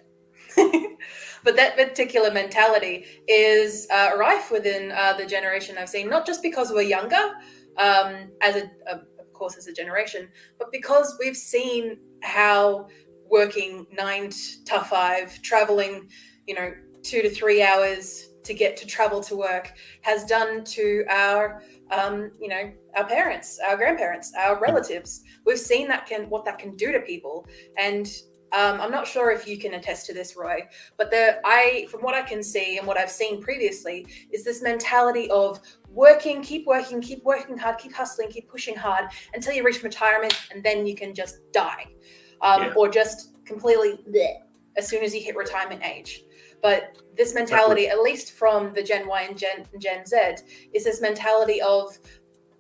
But that particular mentality is rife within the generation I've seen, not just because we're younger, as a generation, but because we've seen how working 9 to 5, traveling, 2 to 3 hours to get to travel to work has done to our parents, our grandparents, our relatives. We've seen what that can do to people. And I'm not sure if you can attest to this, Roy, but from what I can see and what I've seen previously is this mentality of keep working hard, keep hustling, keep pushing hard until you reach retirement, and then you can just die, or just completely bleh as soon as you hit retirement age. But this mentality, at least from the Gen Y and Gen Z, is this mentality of,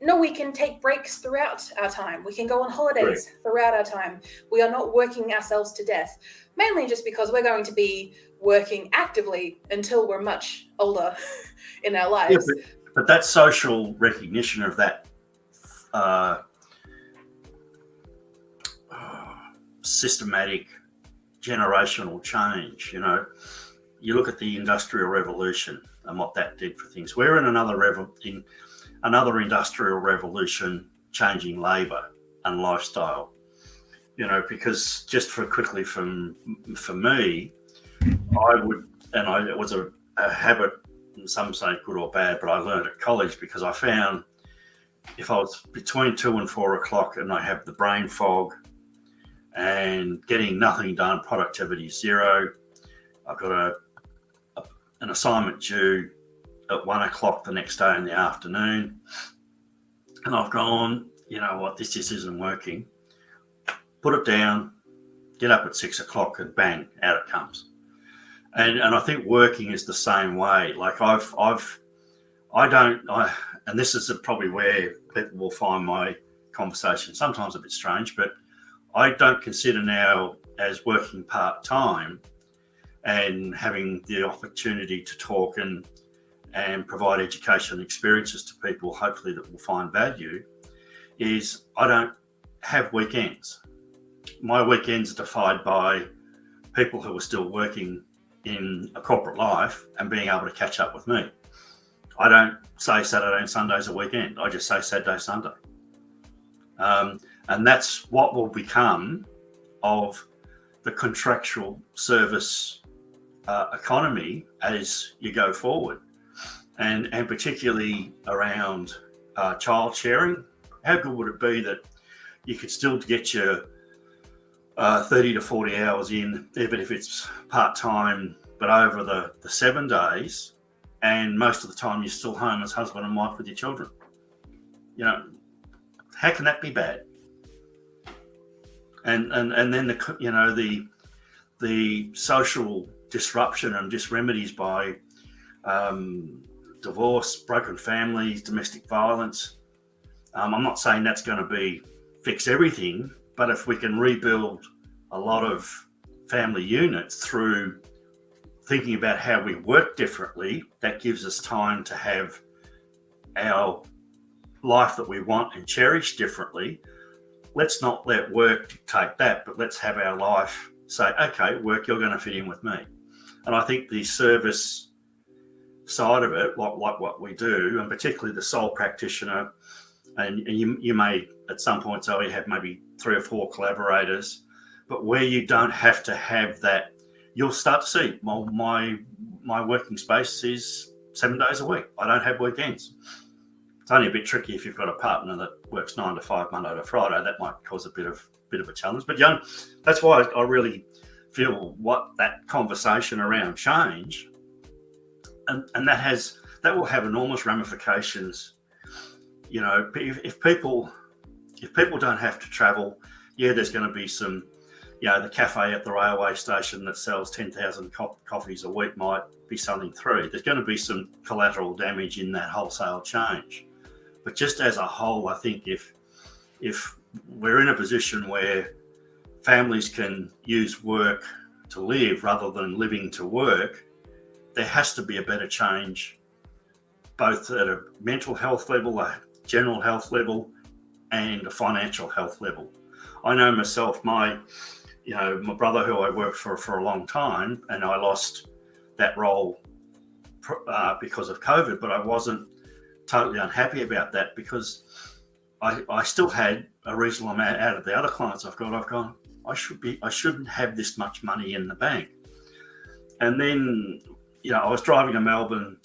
no, we can take breaks throughout our time. We can go on holidays throughout our time. We are not working ourselves to death, mainly just because we're going to be working actively until we're much older in our lives. Yeah, but that social recognition of that systematic generational change, you look at the Industrial Revolution and what that did for things. We're in another industrial revolution changing labour and lifestyle, because just for me, it was a habit, and some say good or bad, but I learned at college because I found if I was between 2 and 4 o'clock and I have the brain fog and getting nothing done, productivity zero, I've got an assignment due at 1 o'clock the next day in the afternoon, and I've gone, you know what, this just isn't working. Put it down, get up at 6 o'clock, and bang, out it comes. And I think working is the same way. Like and this is probably where people will find my conversation sometimes a bit strange, but I don't consider now as working part-time and having the opportunity to talk and provide education and experiences to people, hopefully that will find value, is I don't have weekends. My weekends are defined by people who are still working in a corporate life and being able to catch up with me. I don't say Saturday and Sunday's a weekend. I just say Saturday, Sunday. And that's what will become of the contractual service economy as you go forward. And particularly around child sharing. How good would it be that you could still get your 30 to 40 hours in, even if it's part-time, but over the 7 days, and most of the time you're still home as husband and wife with your children? How can that be bad? And then the social disruption and disremedies by divorce, broken families, domestic violence. I'm not saying that's going to fix everything, but if we can rebuild a lot of family units through thinking about how we work differently, that gives us time to have our life that we want and cherish differently. Let's not let work dictate that, but let's have our life say, okay, work, you're going to fit in with me. And I think the service side of it, like what we do, and particularly the sole practitioner, and you may at some point, Zoe, have maybe 3 or 4 collaborators, but where you don't have to have that, you'll start to see, well, my working space is 7 days a week. I don't have weekends. It's only a bit tricky if you've got a partner that works 9 to 5, Monday to Friday. That might cause a bit of a challenge. But that's why I really feel what that conversation around change, and that will have enormous ramifications. You know, if people don't have to travel, there's going to be some, the cafe at the railway station that sells 10,000 coffees a week might be selling 3. There's going to be some collateral damage in that wholesale change. But just as a whole, I think if we're in a position where families can use work to live rather than living to work, there has to be a better change, both at a mental health level, a general health level, and a financial health level. I know myself, my brother, who I worked for a long time, and I lost that role because of COVID, but I wasn't totally unhappy about that because I still had a reasonable amount out of the other clients I've gone, I shouldn't have this much money in the bank. And then, I was driving to Melbourne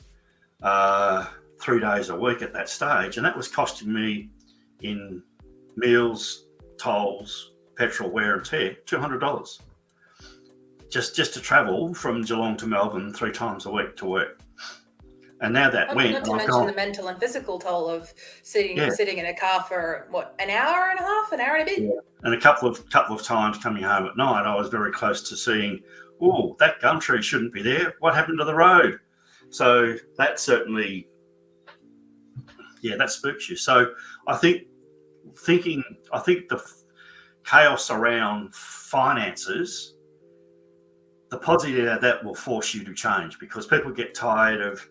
3 days a week at that stage, and that was costing me in meals, tolls, petrol, wear and tear, $200 just to travel from Geelong to Melbourne 3 times a week to work. And now that went. Not to mention the mental and physical toll of sitting in a car for an hour and a half, an hour and a bit. Yeah. And a couple of times coming home at night, I was very close to seeing, that gum tree shouldn't be there. What happened to the road? So that certainly, that spooks you. So I think the chaos around finances, the positive of that will force you to change, because people get tired of,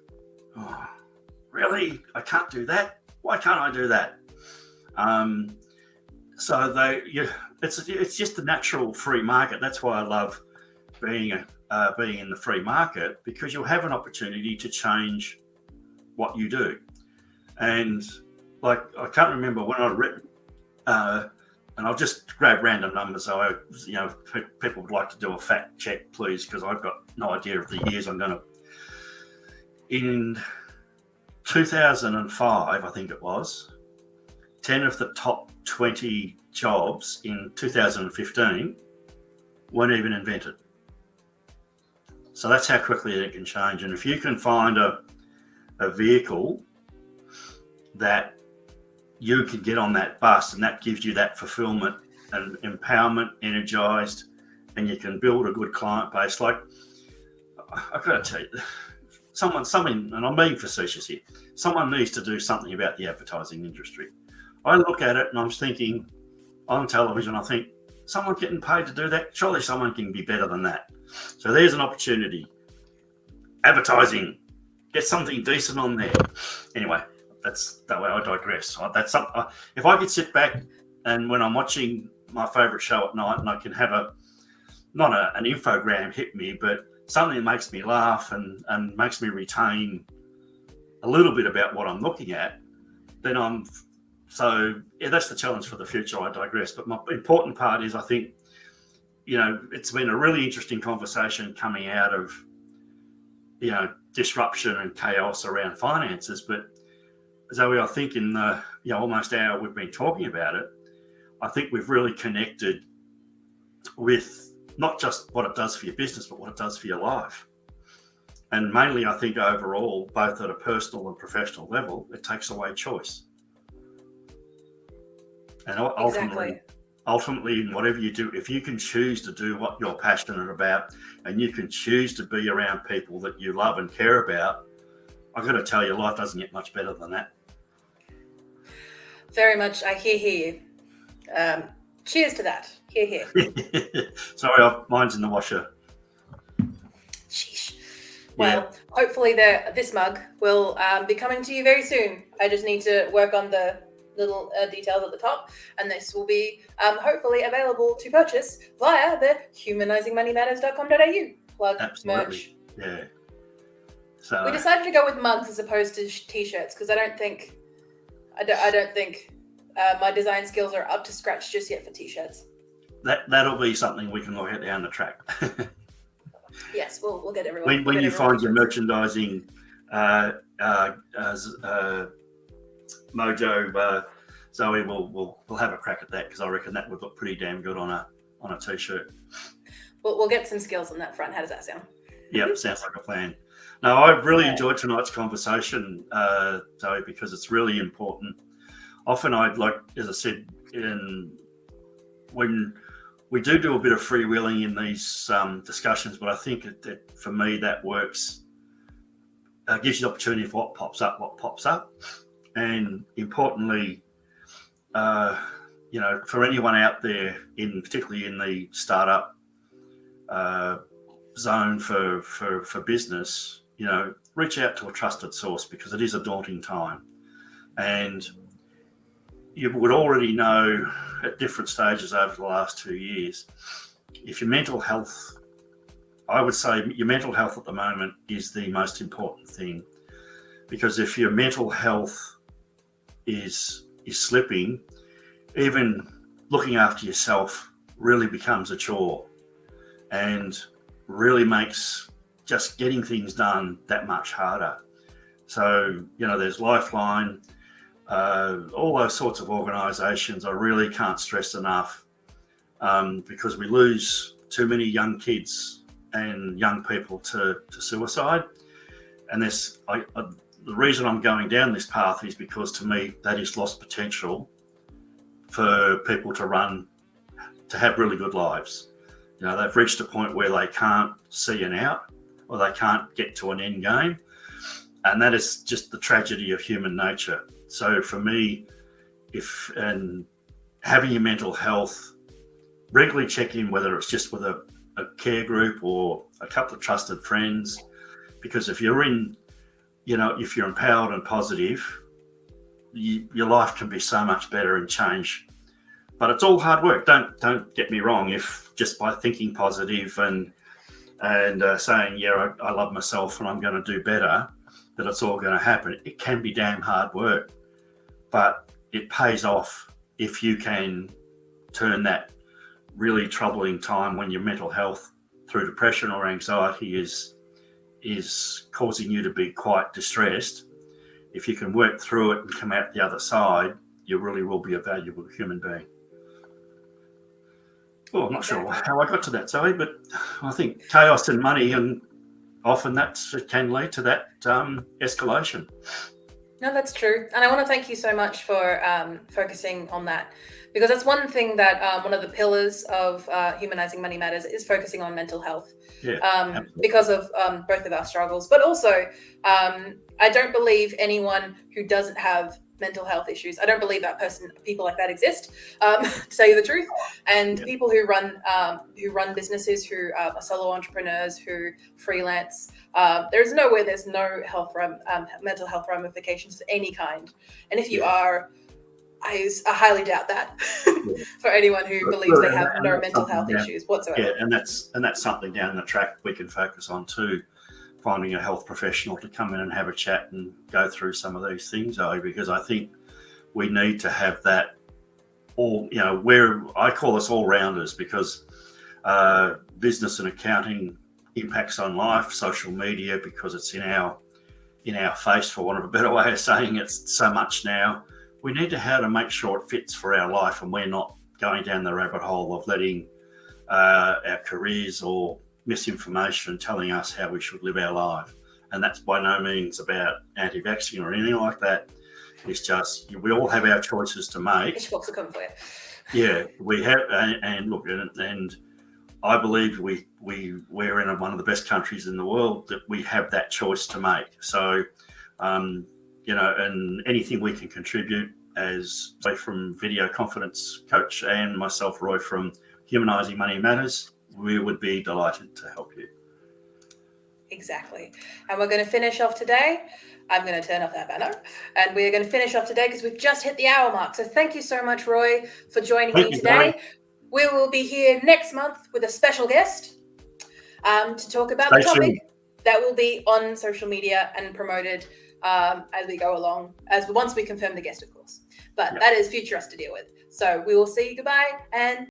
really? I can't do that? Why can't I do that? It's just the natural free market. That's why I love being in the free market, because you'll have an opportunity to change what you do. And I can't remember when I'd written, and I'll just grab random numbers. So people would like to do a fact check, please, because I've got no idea of the years I'm going to. In 2005, I think it was, 10 of the top 20 jobs in 2015 weren't even invented. So that's how quickly it can change. And if you can find a vehicle that you can get on that bus, and that gives you that fulfillment and empowerment, energized, and you can build a good client base. Like, I've got to tell you, someone, and I'm being facetious here, someone needs to do something about the advertising industry. I look at it and I'm thinking, on television, I think, someone getting paid to do that? Surely someone can be better than that. So there's an opportunity. Advertising, get something decent on there. Anyway, that's that way. I digress. That's something. If I could sit back and when I'm watching my favourite show at night, and I can have an infogram hit me, but something that makes me laugh and makes me retain a little bit about what I'm looking at, then that's the challenge for the future. I digress. But my important part is, I think, it's been a really interesting conversation coming out of, disruption and chaos around finances. But Zoe, I think in the almost hour we've been talking about it, I think we've really connected with not just what it does for your business, but what it does for your life. And mainly, I think overall, both at a personal and professional level, it takes away choice. And ultimately, in whatever you do, if you can choose to do what you're passionate about, and you can choose to be around people that you love and care about, I've got to tell you, life doesn't get much better than that. Very much, I hear you. Cheers to that. Hear. Sorry, mine's in the washer. Sheesh. Well, hopefully this mug will be coming to you very soon. I just need to work on the little details at the top, and this will be hopefully available to purchase via the humanizingmoneymatters.com.au plug. Absolutely. Merch. Yeah. So we decided to go with mugs as opposed to t-shirts because I don't think my design skills are up to scratch just yet for t-shirts. That'll be something we can look at down the track. Yes, we'll get everyone. When you find your merchandising mojo, Zoe, we'll have a crack at that because I reckon that would look pretty damn good on a t-shirt. We'll get some skills on that front. How does that sound? Yep, sounds like a plan. No, I've really enjoyed tonight's conversation, Zoe, because it's really important. Often I'd like, as I said, when we do a bit of freewheeling in these discussions, but I think that for me that works, gives you the opportunity for what pops up. And importantly, for anyone out there, particularly in the startup zone for business, reach out to a trusted source because it is a daunting time. And you would already know at different stages over the last 2 years, if your mental health, I would say your mental health at the moment is the most important thing, because if your mental health is slipping, even looking after yourself really becomes a chore and really makes just getting things done that much harder. So, there's Lifeline, all those sorts of organisations. I really can't stress enough because we lose too many young kids and young people to suicide. And the reason I'm going down this path is because to me that is lost potential for people to have really good lives. They've reached a point where they can't see an out or they can't get to an end game. And that is just the tragedy of human nature. So for me, having your mental health, regularly check in, whether it's just with a care group or a couple of trusted friends, because if you're empowered and positive, your life can be so much better and change. But it's all hard work. Don't get me wrong. If just by thinking positive and saying, I love myself and I'm going to do better, that it's all going to happen. It can be damn hard work, but it pays off if you can turn that really troubling time when your mental health through depression or anxiety is causing you to be quite distressed. If you can work through it and come out the other side, you really will be a valuable human being. Oh, I'm not sure how I got to that, Zoe, but I think chaos and money, and often it can lead to that escalation. No, that's true. And I want to thank you so much for focusing on that, because that's one thing that one of the pillars of Humanising Money Matters is focusing on mental health. Yeah, because of both of our struggles. But also, I don't believe anyone who doesn't have mental health issues, I don't believe people like that exist, to tell you the truth. And people who run businesses, who are solo entrepreneurs, who freelance, there's no mental health ramifications of any kind. And if you are, I highly doubt that for anyone who believes they have no mental health issues whatsoever. Yeah, and that's something down the track we can focus on too, finding a health professional to come in and have a chat and go through some of these things, because I think we need to have that where I call us all rounders, because business and accounting impacts on life, social media, because it's in our face, for want of a better way of saying it, so much now. We need to how to make sure it fits for our life and we're not going down the rabbit hole of letting our careers or misinformation telling us how we should live our life. And that's by no means about anti-vaxxing or anything like that. It's just we all have our choices to make. Which box are coming for you? Yeah, we have, and look, and I believe we're in one of the best countries in the world that we have that choice to make. So And anything we can contribute as Roy from Video Confidence Coach and myself, Roy from Humanising Money Matters, we would be delighted to help you. Exactly. And we're going to finish off today. I'm going to turn off that banner. And we're going to finish off today because we've just hit the hour mark. So thank you so much, Roy, for joining me today. We will be here next month with a special guest to talk about the topic that will be on social media and promoted as we go along, once we confirm the guest, of course. But that is future us to deal with. So we will see you. Goodbye. And